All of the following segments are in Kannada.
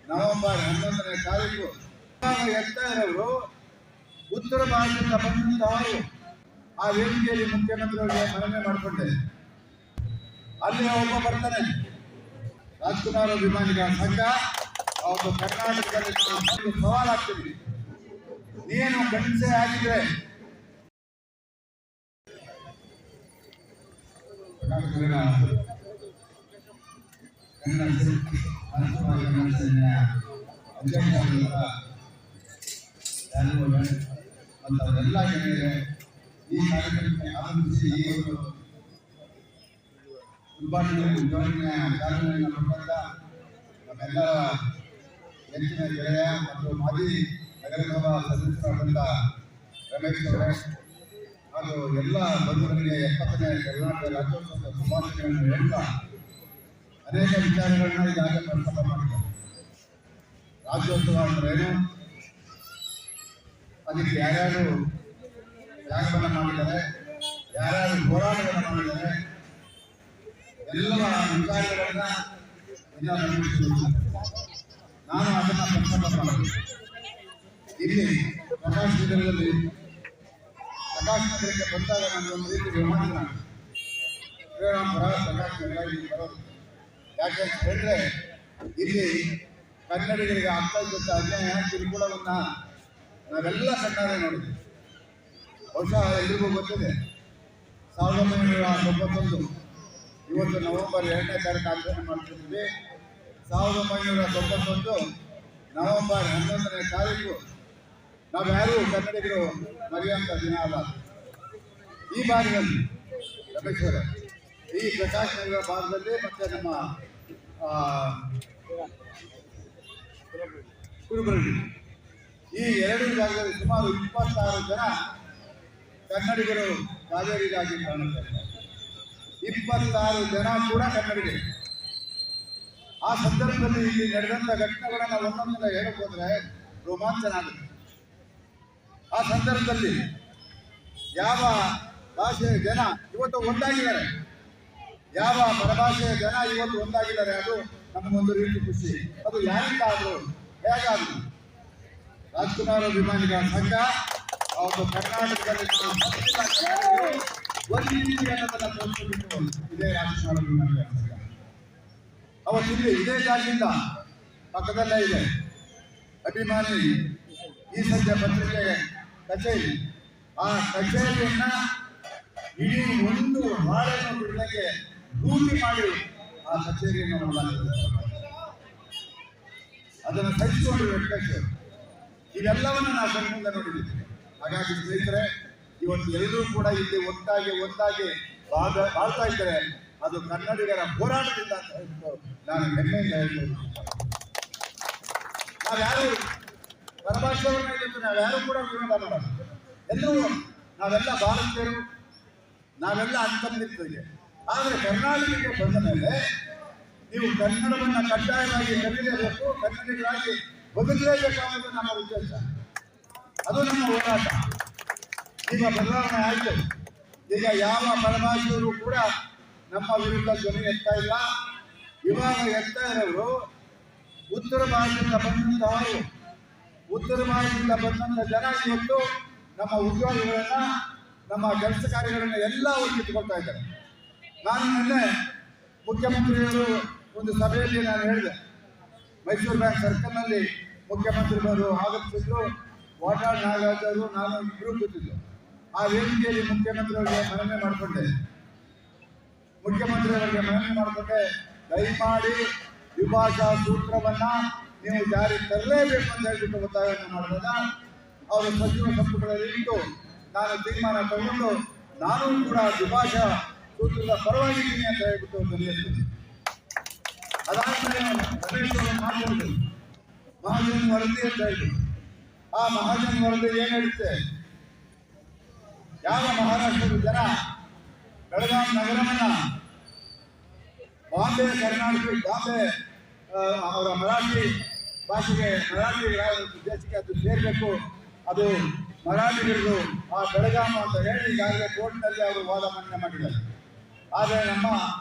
ನವೆಂಬರ್ 11ನೇ ತಾರೀಕು ಇರೋರು ಉತ್ತರ ಭಾರತದಿಂದ ಬಂದಂತವರು ಆ ವೇದಿಕೆಯಲ್ಲಿ ಮುಖ್ಯಮಂತ್ರಿಯವರಿಗೆ ಮನವಿ ಮಾಡಿಕೊಂಡೆ. ಅಲ್ಲಿ ಒಬ್ಬ ಬರ್ತಾನೆ, ರಾಜ್ಕುಮಾರ್ ಅಭಿಮಾನಿಗಳ ಸಂಘ. ಅವತ್ತು ಕರ್ನಾಟಕದಲ್ಲಿ ನಾವು ಸವಾಲ್ ಆಗ್ತೀವಿ, ನೀನು ಗಂಡಸೆ ಆಗಿದ್ರೆ ಮತ್ತು ಅವರೆಲ್ಲ ಗೆಳೆಯರೆ ಈ ಕಾರ್ಯಕ್ರಮಕ್ಕೆ ಆಗಮಿಸಿ ಈ ಒಂದು ಉದ್ಘಾಟನೆಯ ಚಾಲನೆಯನ್ನು ಕೊಟ್ಟಂತ ನಮ್ಮೆಲ್ಲ ನೆಚ್ಚಿನ ಗೆಳೆಯ ಮತ್ತು ಮಾಜಿ ನಗರಸಭಾ ಸದಸ್ಯರಾದಂಥ ರಮೇಶ್ ಅವರೇ ಹಾಗೂ ಎಲ್ಲ ಬಂಧುಗಳಿಗೆ 70ನೇ ಕರ್ನಾಟಕ ರಾಜ್ಯೋತ್ಸವದ ಶುಭಾಶಯಗಳನ್ನು ಹೇಳ್ತಾ ಅನೇಕ ವಿಚಾರಗಳನ್ನ ಈಗಾಗಲೇ ಪ್ರಸ್ತಾಪ ಮಾಡಿದ್ದಾರೆ. ರಾಜ್ಯೋತ್ಸವ ಅಂದ್ರೇನು, ಅದಕ್ಕೆ ಯಾರ್ಯಾರು ತ್ಯಾಗವನ್ನು ಮಾಡಿದ್ದಾರೆ, ಯಾರ್ಯಾರು ಹೋರಾಟವನ್ನು ಮಾಡಿದ್ದಾರೆ, ಎಲ್ಲ ವಿಚಾರಗಳನ್ನ ನಾನು ಅದನ್ನು ಪ್ರಸ್ತಾಪ ಮಾಡಿದೆ. ಇಲ್ಲಿ ಪ್ರಕಾಶ್ ನಗರಕ್ಕೆ ಬಂದಾಗ ನಾನು ಒಂದು ರೀತಿ ವಿಮಾನ ಶ್ರೀರಾಮಪುರ ಪ್ರಕಾಶ್ ನಗರ ಇಲ್ಲಿ ಬರೋದು. ಯಾಕೆ ಅಂತ ಹೇಳಿದ್ರೆ ಇಲ್ಲಿ ಕನ್ನಡಿಗರಿಗೆ ಆಗ್ತಾ ಇದ್ದಂಥ ಅನ್ಯಾಯ ಕಿರುಕುಳವನ್ನು ನಾವೆಲ್ಲ ಕಣ್ಣಾರೆ ನೋಡಿದ್ವಿ. ಬಹುಶಃ ಎಲ್ರಿಗೂ ಗೊತ್ತಿದೆ, 1991 ಇವತ್ತು ನವೆಂಬರ್ 2ನೇ ತಾರೀಕು ಆಚರಣೆ ಮಾಡ್ತಿದ್ವಿ. 1991 ನವೆಂಬರ್ 11ನೇ ತಾರೀಕು ನಾವ್ಯಾರೂ ಕನ್ನಡಿಗರು ಮರೆಯುವಂಥ ದಿನ ಅಲ್ಲ. ಈ ಭಾಗದಲ್ಲಿ ರಮೇಶ್ವರ ಈ ಪ್ರಕಾಶ್ ನಗರ ಭಾಗದಲ್ಲಿ ಮತ್ತು ನಮ್ಮ ಕುರುಬರಳ್ಳಿ ಈ ಎರಡು ಜಾಗದಲ್ಲಿ ಸುಮಾರು 26 ಜನ ಕನ್ನಡಿಗರು ಕಾವೇರಿಗಾಗಿ ಕಾಣುತ್ತಾರೆ. 26 ಜನ ಕೂಡ ಕನ್ನಡಿಗರು. ಆ ಸಂದರ್ಭದಲ್ಲಿ ಇಲ್ಲಿ ನಡೆದಂಥ ಘಟನೆಗಳನ್ನು ಒಂದೊಂದನ್ನ ಹೇಳಕ್ ಹೋದ್ರೆ ರೋಮಾಂಚನ ಆಗುತ್ತೆ. ಆ ಸಂದರ್ಭದಲ್ಲಿ ಯಾವ ಭಾಷೆಯ ಜನ ಇವತ್ತು ಒಂದಾಗಿದ್ದಾರೆ, ಯಾವ ಪರಭಾಷೆಯ ಜನ ಇವತ್ತು ಒಂದಾಗಿದ್ದಾರೆ, ಅದು ನಮಗೊಂದು ರೀತಿ ಖುಷಿ. ಅದು ಯಾರಿಂದ ಆದರೂ ಹೇಗಾದ್ರು ರಾಜ್ಕುಮಾರ್ ಅಭಿಮಾನಿಗಳ ಸಂಘ ಅವತ್ತು ಕರ್ನಾಟಕದಲ್ಲಿ ಒಂದು ರೀತಿ ಅನ್ನೋದನ್ನು ತೋರಿಸಿಬಿಟ್ಟು ಇದೇ ರಾಜ್ಕುಮಾರ್ ಅಭಿಮಾನಿಗಳ ಸಂಘ ಅವತ್ತು ಇಲ್ಲಿ ಇದೇ ಜಾಗದಿಂದ ಪಕ್ಕದಲ್ಲೇ ಇದೆ ಅಭಿಮಾನಿ ಈ ಸಂಜೆ ಪತ್ರಿಕೆ ಕಚೇರಿ. ಆ ಕಚೇರಿಯನ್ನ ಇಡೀ ಒಂದು ಹಾಳನ್ನು ಬಿಡಲಿಕ್ಕೆ ಲೂಟಿ ಮಾಡಿ ಆ ಕಚೇರಿಯನ್ನು ಮಾಡಲಾಗಿದೆ. ಅದನ್ನು ಸಹಿಸಿಕೊಂಡು ವೆಂಕಟೇಶ್ವರ್ ಇದೆಲ್ಲವನ್ನು ನಾವು ಕಣ್ಣಿಂದ ನೋಡಿದ್ದೀವಿ. ಹಾಗಾಗಿ ಸ್ನೇಹಿತರೆ, ಇವತ್ತು ಎಲ್ಲರೂ ಕೂಡ ಇಲ್ಲಿ ಒಂದಾಗಿ ಬಾಳ್ತಾ ಇದ್ದಾರೆ. ಅದು ಕನ್ನಡಿಗರ ಹೋರಾಟದಿಂದ ಅಂತ ಹೇಳ್ಬಿಟ್ಟು ನಾನು ಹೆಮ್ಮೆಯಿಂದ ಹೇಳ್ಬೋದು. ನಾವ್ಯಾರು ಪರಭಾಷೆಯವ್ರನ್ನ ಇವತ್ತು ನಾವ್ಯಾರು ಕೂಡ ವಿರೋಧ ಮಾಡೋದು. ಎಲ್ಲರೂ ನಾವೆಲ್ಲ ಭಾರತೀಯರು, ನಾವೆಲ್ಲ ಅನ್ಕೊಂಡಿರ್ತೇವೆ. ಆದರೆ ಕರ್ನಾಟಕಕ್ಕೆ ಬಂದ ಮೇಲೆ ನೀವು ಕನ್ನಡವನ್ನು ಕಡ್ಡಾಯವಾಗಿ ಕಲಿಯಲೇಬೇಕು, ಕನ್ನಡಿಗರಾಗಿ ಬದುಕಲೇಬೇಕು ಅನ್ನೋದು ನಮ್ಮ ಉದ್ದೇಶ, ಅದು ನಮ್ಮ ಹೋರಾಟ. ಈಗ ಬದಲಾವಣೆ ಆಯಿತು. ಈಗ ಯಾವ ಪರಭಾಷೆಯವರು ಕೂಡ ನಮ್ಮ ವಿರುದ್ಧ ಧ್ವನಿ ಎತ್ತಾ ಇಲ್ಲ. ಇವಾಗ ಎತ್ತಾ ಇರೋರು ಉತ್ತರ ಭಾರತದಿಂದ ಬಂದಂಥ ಜನ ಇವತ್ತು ನಮ್ಮ ಉದ್ಯೋಗಿಗಳನ್ನ, ನಮ್ಮ ಕೆಲಸ ಕಾರ್ಯಗಳನ್ನ ಎಲ್ಲ ಅವ್ರು ಕಿತ್ಕೊಳ್ತಾ ಇದ್ದಾರೆ. ನಾನು ನಿನ್ನೆ ಮುಖ್ಯಮಂತ್ರಿಗಳು ಒಂದು ಸಭೆಯಲ್ಲಿ ನಾನು ಹೇಳಿದೆ, ಮೈಸೂರು ಬ್ಯಾಂಕ್ ಸರ್ಕಲ್ನಲ್ಲಿ ಮುಖ್ಯಮಂತ್ರಿಗಳು ಆಗಮಿಸಿದ್ರು, ವಾಟಾಳ್ ನಾಗರಾಜ್ ಅವರು ನಾನು ಇಬ್ಬರು ಕೂತಿದ್ದು. ಆ ವೇದಿಕೆಯಲ್ಲಿ ಮುಖ್ಯಮಂತ್ರಿಯವರಿಗೆ ಮನವಿ ಮಾಡಿಕೊಂಡೆ, ದಯಮಾಡಿ ದ್ವಿಭಾಷಾ ಸೂತ್ರವನ್ನ ನೀವು ಜಾರಿ ತರಲೇಬೇಕು ಅಂತ ಹೇಳ್ಬಿಟ್ಟು ಒತ್ತಾಯವನ್ನು ಮಾಡಿದಾಗ ಅವರು ಸಚಿವ ಸಂಪುಟದಲ್ಲಿ ಇಟ್ಟು ನಾನು ತೀರ್ಮಾನ ತಗೊಂಡು ನಾನು ಕೂಡ ದ್ವಿಭಾಷಾ ಸೂತ್ರದ ಪರವಾಗಿದ್ದೀನಿ ಅಂತ ಹೇಳ್ಬಿಟ್ಟು ಧ್ವನಿಯಿರ್ತೀನಿ. ಅದಾದ್ಮೇಲೆ ರಮೇಶ್ ಅವರು ಮಾತಾಡಿದ್ರು, ಮಹಾಜನ್ ವರದಿ ಅಂತ ಹೇಳಿದ್ರು. ಆ ಮಹಾಜನ್ ವರದಿ ಏನ್ ಹೇಳುತ್ತೆ, ಯಾವ ಮಹಾರಾಷ್ಟ್ರದ ಜನ ಬೆಳಗಾಂ ನಗರವನ್ನ ಬಾಂಬೆ ಅವರ ಮರಾಠಿ ಭಾಷೆಗೆ, ಮರಾಠಿ ದೇಶಕ್ಕೆ ಅದು ಸೇರಬೇಕು, ಅದು ಮರಾಠಿಗರದು ಆ ಬೆಳಗಾಂ ಅಂತ ಹೇಳಿ ಈಗಾಗಲೇ ಕೋರ್ಟ್ನಲ್ಲಿ ಅವರು ವಾದ ಮಂಡನೆ ಮಾಡಿದ್ದಾರೆ. ಆದರೆ ನಮ್ಮ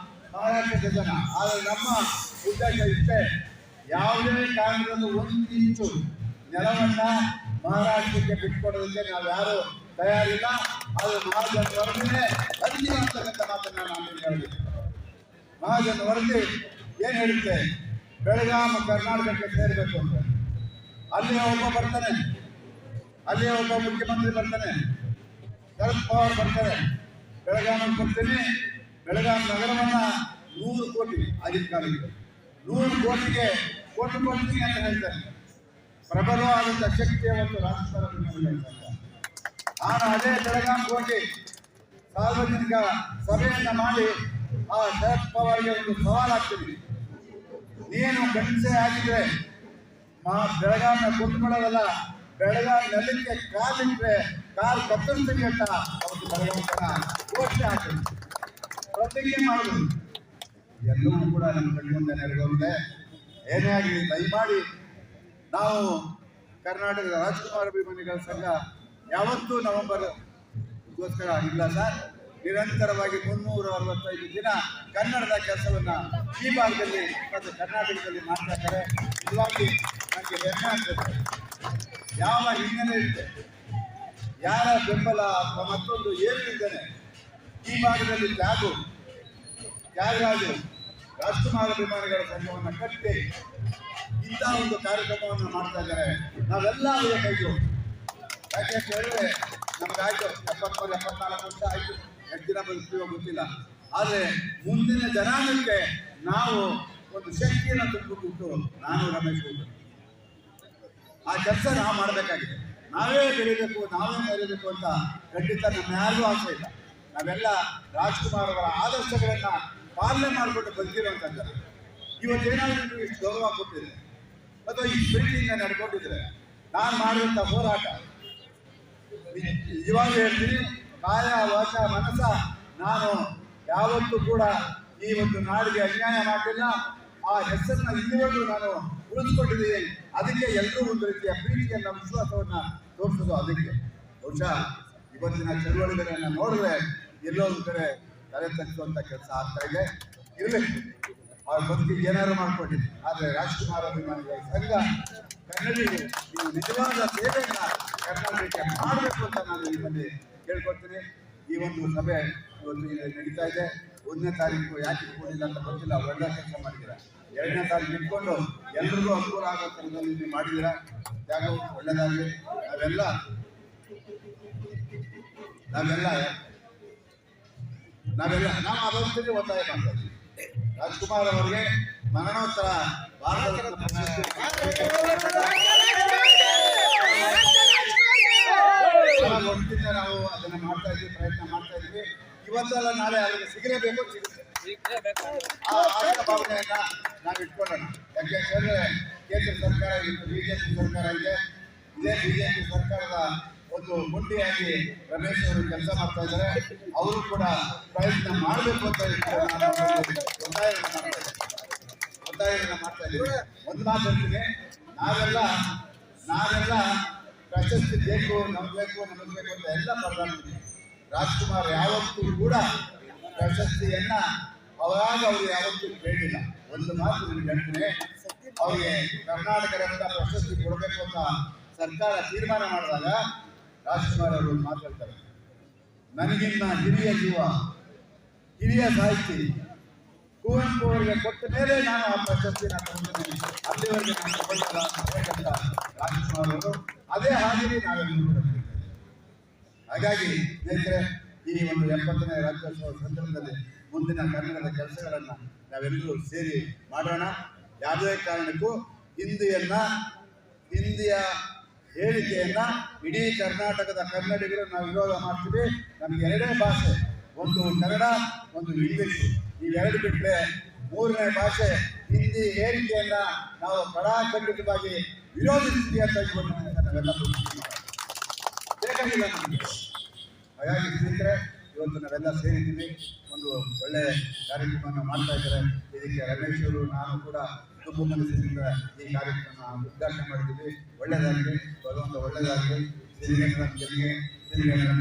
ಮಹಾರಾಷ್ಟ್ರದ ಜನ, ಆದರೆ ನಮ್ಮ ಉದ್ದೇಶ ಇಷ್ಟೇ, ಯಾವುದೇ ಕಾರಣದಲ್ಲೂ ಒಂದು ಇಂಚು ನೆಲವನ್ನ ಮಹಾರಾಷ್ಟ್ರಕ್ಕೆ ಬಿಟ್ಕೊಡೋದಕ್ಕೆ ನಾವು ಯಾರು ತಯಾರಿಲ್ಲ. ಅದು ಮಹಾಜನ್ ವರದಿನೇ ಅಂತಿಮ ಅಂತಕ್ಕಂಥ ಮಾತನ್ನ ನಾನು ಹೇಳಿದೆ. ಮಹಾಜನ್ ವರದಿ ಏನ್ ಹೇಳುತ್ತೆ, ಬೆಳಗಾಂ ಕರ್ನಾಟಕಕ್ಕೆ ಸೇರಬೇಕು ಅಂತ. ಅಲ್ಲಿಯೇ ಒಬ್ಬ ಬರ್ತಾನೆ, ಅಲ್ಲಿಯೇ ಒಬ್ಬ ಮುಖ್ಯಮಂತ್ರಿ ಬರ್ತಾನೆ, ಶರದ್ ಪವಾರ್ ಬರ್ತಾರೆ. ಬೆಳಗಾವಿಗೆ ಬರ್ತೀನಿ, ಬೆಳಗಾಂ ನಗರವನ್ನ 100 ಕೋಟಿ ಆಗಿನ ಕಾಲಕ್ಕೆ 100 ಕೋಟಿಗೆ ಕೊಡ್ತೀನಿ ಅಂತ ಹೇಳ್ತಾರೆ. ಪ್ರಬಲವಾದಂಥ ಶಕ್ತಿಯ ಒಂದು ರಾಜಕಾರಣ. ನಾನು ಅದೇ ಬೆಳಗಾವಿಗೆ ಹೋಗಿ ಸಾರ್ವಜನಿಕ ಸಭೆಯನ್ನ ಮಾಡಿ ಆ ಶರದ್ ಪವಾರ್ಗೆ ಒಂದು ಸವಾಲು ಹಾಕ್ತೀನಿ. ನೀನು ಗಂಡಸೆ ಆಗಿದ್ರೆ ಬೆಳಗಾವಿನ ಕುಂತ್ಕೊಳ್ಳೋದಲ್ಲ, ಬೆಳಗಾವಿ ನೆಲಕ್ಕೆ ಕಾಲಿಟ್ರೆ ಕಾಲು ಕತ್ತರಿಸ್ತೀನಿ ಅಂತ ಅವತ್ತು ಬೆಳಗಾವಿನ ಘೋಷಣೆ ಹಾಕ್ತೀನಿ, ಪ್ರತಿಜ್ಞೆ ಮಾಡುವುದು. ಎಲ್ಲವೂ ಕೂಡ ನಮ್ಮ ಕಣ್ಮುಂದೆ ನೆರವೇರಿದೆ. ಏನೇ ಆಗಲಿ ದಯಮಾಡಿ ನಾವು ಕರ್ನಾಟಕದ ರಾಜ್ಕುಮಾರ್ ಅಭಿಮಾನಿಗಳ ಸಂಘ ಯಾವತ್ತೂ ನವೆಂಬರ್ಗೋಸ್ಕರ ಇಲ್ಲ ಸರ್. ನಿರಂತರವಾಗಿ 365 ದಿನ ಕನ್ನಡದ ಕೆಲಸವನ್ನ ಈ ಭಾಗದಲ್ಲಿ ಮತ್ತು ಕರ್ನಾಟಕದಲ್ಲಿ ಮಾಡ್ತಾ ಇದ್ದಾರೆ. ನಿಜವಾಗಿ ನನಗೆ ಹೆಮ್ಮೆ ಆಗ್ತದೆ. ಯಾವ ಹಿನ್ನೆಲೆ ಇದೆ, ಯಾರ ಬೆಂಬಲ ಅಥವಾ ಮತ್ತೊಂದು ಏನು ಇದ್ದೇನೆ, ಈ ಭಾಗದಲ್ಲಿ ತ್ಯಾಗರಾಜು ರಾಜ್ಕುಮಾರ್ ಅಭಿಮಾನಿಗಳ ಸಂಘವನ್ನು ಕಟ್ಟಿ ಇಂಥ ಒಂದು ಕಾರ್ಯಕ್ರಮವನ್ನು ಮಾಡ್ತಾ ಇದ್ದಾರೆ. ನಾವೆಲ್ಲ ಅವರ ಕೈಗಳು. ಯಾಕೆ ಅಂತ ಹೇಳಿದ್ರೆ ನಮಗಾಯ್ತು 73-74 ವರ್ಷ ಆಯ್ತು, ಎಷ್ಟು ದಿನ ಬದುಕ್ತೀವೋ ಗೊತ್ತಿಲ್ಲ. ಆದರೆ ಮುಂದಿನ ಜನಾಂಗಕ್ಕೆ ನಾವು ಒಂದು ಶಕ್ತಿಯನ್ನು ತುಂಬಿಬಿಟ್ಟು ನಾನು ರಮೇಶ್ ಆ ಕೆಲಸ ನಾವು ಮಾಡಬೇಕಾಗಿದೆ. ನಾವೇ ಬೆಳಿಬೇಕು, ನಾವೇ ಮೆರೀಬೇಕು ಅಂತ ಖಂಡಿತ ನಮ್ಮ ಯಾರಿಗೂ ಆಸೆ ಇಲ್ಲ. ನಾವೆಲ್ಲ ರಾಜ್ಕುಮಾರ್ ಅವರ ಆದರ್ಶಗಳನ್ನ ಪಾಲನೆ ಮಾಡಿಕೊಂಡು ಬದುಕಿರುವಂಥದ್ದು. ಇವತ್ತೇನಾದರೂ ನೀವು ಇಷ್ಟು ಗೌರವ ಕೊಟ್ಟಿದ್ರೆ ಅಥವಾ ಈ ಪ್ರೀತಿಯಿಂದ ನಡ್ಕೊಂಡಿದ್ರೆ ನಾನು ಮಾಡಿದಂಥ ಹೋರಾಟ ಇವಾಗ ಹೇಳ್ತೀನಿ, ಕಾಯ ವಾಚ ಮನಸ್ಸ ನಾನು ಯಾವತ್ತೂ ಕೂಡ ಈ ಒಂದು ನಾಡಿಗೆ ಅನ್ಯಾಯ ಮಾಡಲಿಲ್ಲ. ಆ ಹೆಸರನ್ನ ಇಲ್ಲಿವರೆಗೂ ನಾನು ಉಳಿಸ್ಕೊಂಡಿದ್ದೀನಿ. ಅದಕ್ಕೆ ಎಲ್ಲರೂ ಒಂದು ರೀತಿಯ ಪ್ರೀತಿಯನ್ನ ವಿಶ್ವಾಸವನ್ನ ತೋರಿಸೋದು. ಅದಕ್ಕೆ ಬಹುಶಃ ಇವತ್ತಿನ ಚಳುವಳಿಗಳನ್ನು ನೋಡಿದ್ರೆ ಎಲ್ಲೋ ಒಂದು ಕಡೆ ತಲೆ ತಗ್ಸುವಂಥ ಕೆಲಸ ಆಗ್ತಾ ಇದೆ. ಇರಲಿ, ಅವ್ರ ಬದುಕಿಗೆ ಏನಾದ್ರು ಮಾಡ್ಕೊಂಡಿದ್ದೆ. ಆದರೆ ರಾಜ್ಕುಮಾರ್ ಅಭಿಮಾನಿಗಳ ಸಂಘ ಕನ್ನಡಿಗರು ನೀವು ನಿಜವಾದ ಸೇವೆಯನ್ನ ಕರ್ನಾಟಕಕ್ಕೆ ಮಾಡಬೇಕು ಅಂತ ನಾನು ನಿಮ್ಮಲ್ಲಿ ಕೇಳ್ಕೊಳ್ತೀನಿ. ಈ ಒಂದು ಸಭೆ ಇವತ್ತು ನಡೀತಾ ಇದೆ. 1ನೇ ತಾರೀಕು ಯಾಕೆ ಇಟ್ಕೊಂಡಿಲ್ಲ ಅಂತ ಗೊತ್ತಿಲ್ಲ. ಒಳ್ಳೆ ಕೆಲಸ ಮಾಡಿದ್ದೀರಾ. 2ನೇ ತಾರೀಕು ಇಟ್ಕೊಂಡು ಎಲ್ರಿಗೂ ಅನುಕೂಲ ಆಗೋ ಥರದಲ್ಲಿ ನೀವು ಮಾಡಿದ್ದೀರಾ. ಯಾಕೋ ಒಳ್ಳೆಯದಾಗಲಿ. ನಾವು ಅದೊಂದು ಒತ್ತಾಯ ಮಾಡ್ತಾ ಇದ್ದೀವಿ. ರಾಜ್ಕುಮಾರ್ ಅವರಿಗೆ ಮರಣೋತ್ತರ ಭಾರತ ಒಟ್ಟಿಂದ ನಾವು ಅದನ್ನ ಮಾಡ್ತಾ ಇದ್ವಿ, ಪ್ರಯತ್ನ ಮಾಡ್ತಾ ಇದ್ವಿ. ಇವತ್ತಲ್ಲ ನಾಳೆ ಅವರಿಗೆ ಸಿಗಲೇಬೇಕು, ಸಿಗುತ್ತೆ. ಆ ಭಾವನೆಯನ್ನ ನಾವು ಇಟ್ಕೊಳ್ಳೋಣ. ಯಾಕೆ ಹೇಳಿದ್ರೆ ಕೇಂದ್ರ ಸರ್ಕಾರ ಇತ್ತು, ಬಿಜೆಪಿ ಸರ್ಕಾರ ಇದೆ. ಇದೇ ಬಿಜೆಪಿ ಸರ್ಕಾರದ ಒಂದು ಗುಂಡಿಯಾಗಿ ರಮೇಶ್ ಅವರು ಕೆಲಸ ಮಾಡ್ತಾ ಇದ್ದಾರೆ. ಅವರು ಕೂಡ ಪ್ರಯತ್ನ ಮಾಡಬೇಕು ಅಂತ ಒತ್ತಾಯವನ್ನು ಮಾಡ್ತಾ ಇದ್ದೀವಿ. ಒಂದು ಮಾತು ಹೇಳ್ತೀನಿ, ನಾವೆಲ್ಲ ಪ್ರಶಸ್ತಿ ಬೇಕು, ನಮ್ಗೆ ಬೇಕು ಅಂತ ಎಲ್ಲ ಪರದಾಡ್ತೀವಿ. ರಾಜ್ಕುಮಾರ್ ಯಾವತ್ತೂ ಕೂಡ ಪ್ರಶಸ್ತಿಯನ್ನ ಅವಾಗ ಅವರು ಯಾವತ್ತೂ ಕೇಳಿಲ್ಲ. ಒಂದು ಮಾತು ನಿಮ್ಗೆ ಹೇಳ್ತೀನಿ, ಅವ್ರಿಗೆ ಕರ್ನಾಟಕ ರತ್ನ ಪ್ರಶಸ್ತಿ ಕೊಡಬೇಕು ಅಂತ ಸರ್ಕಾರ ತೀರ್ಮಾನ ಮಾಡಿದಾಗ ರಾಜ್ಕುಮಾರ್ ಅವರು ಮಾತಾಡ್ತಾರೆ, ನನಗಿನ್ನ ಹಿರಿಯ ಜೀವ, ಹಿರಿಯ ಸಾಹಿತಿ ಕುವೆಂಪು ಅವರಿಗೆ ಕೊಟ್ಟ ಮೇಲೆ ನಾನು ಆ ಪ್ರಶಸ್ತಿನ ತಗೊಂಡಿದ್ದೀನಿ, ಅಲ್ಲಿವರೆಗೆ ನಾನು ತಗೊಳ್ಳಿಲ್ಲ ಅಂತ ರಾಜ್ಕುಮಾರ್ ಅವರು ಅದೇ ಹಾಗೆಯೇ ನಾವೆಲ್ಲರೂ. ಹಾಗಾಗಿ ಸ್ನೇಹಿತರೆ, ಈ ಒಂದು 70ನೇ ರಾಜ್ಯೋತ್ಸವ ಸಂದರ್ಭದಲ್ಲಿ ಮುಂದಿನ ಕನ್ನಡದ ಕೆಲಸಗಳನ್ನು ನಾವೆಲ್ಲರೂ ಸೇರಿ ಮಾಡೋಣ. ಯಾವುದೇ ಕಾರಣಕ್ಕೂ ಹಿಂದಿಯ ಹೇಳಿಕೆಯನ್ನ ಇಡೀ ಕರ್ನಾಟಕದ ಕನ್ನಡಿಗರು ನಾವು ವಿರೋಧ ಮಾಡ್ತೀವಿ. ನಮ್ಗೆ 2 ಭಾಷೆ, ಒಂದು ಕನ್ನಡ, ಒಂದು ಇಂಗ್ಲಿಷ್. ಇವೆರಡು ಬಿಟ್ಟರೆ 3ನೇ ಭಾಷೆ ಹಿಂದಿ ಹೇಳಿಕೆಯನ್ನ ನಾವು ಕಡಾಖಂಡಿತವಾಗಿ ವಿರೋಧಿಸ್ತೀವಿ ಅಂತ ನಾವೆಲ್ಲ ಬೇಕಾಗಿಲ್ಲ ನಮಗೆ. ಹಾಗಾಗಿ ಸ್ನೇಹಿತರೆ, ಇವತ್ತು ನಾವೆಲ್ಲ ಸೇರಿದ್ದೀವಿ, ಒಂದು ಒಳ್ಳೆಯ ಕಾರ್ಯಕ್ರಮವನ್ನು ಮಾಡ್ತಾ ಇದ್ದಾರೆ. ಇದಕ್ಕೆ ರಮೇಶ್ ಅವರು ನಾನು ಕೂಡ ತುಂಬ ಮನಸ್ಸಿನಿಂದ ಈ ಕಾರ್ಯಕ್ರಮ ಉದ್ಘಾಟನೆ ಮಾಡಿದ್ದೀವಿ. ಒಳ್ಳೆಯದಾಗಲಿ, ಭಗವಂತ ಒಳ್ಳೆಯದಾಗಲಿ. ಸಿರಿಗೇಂದ್ರ ಗೆಲ್ಲಿಗೆ, ಸಿರಿಗೇಂದ್ರ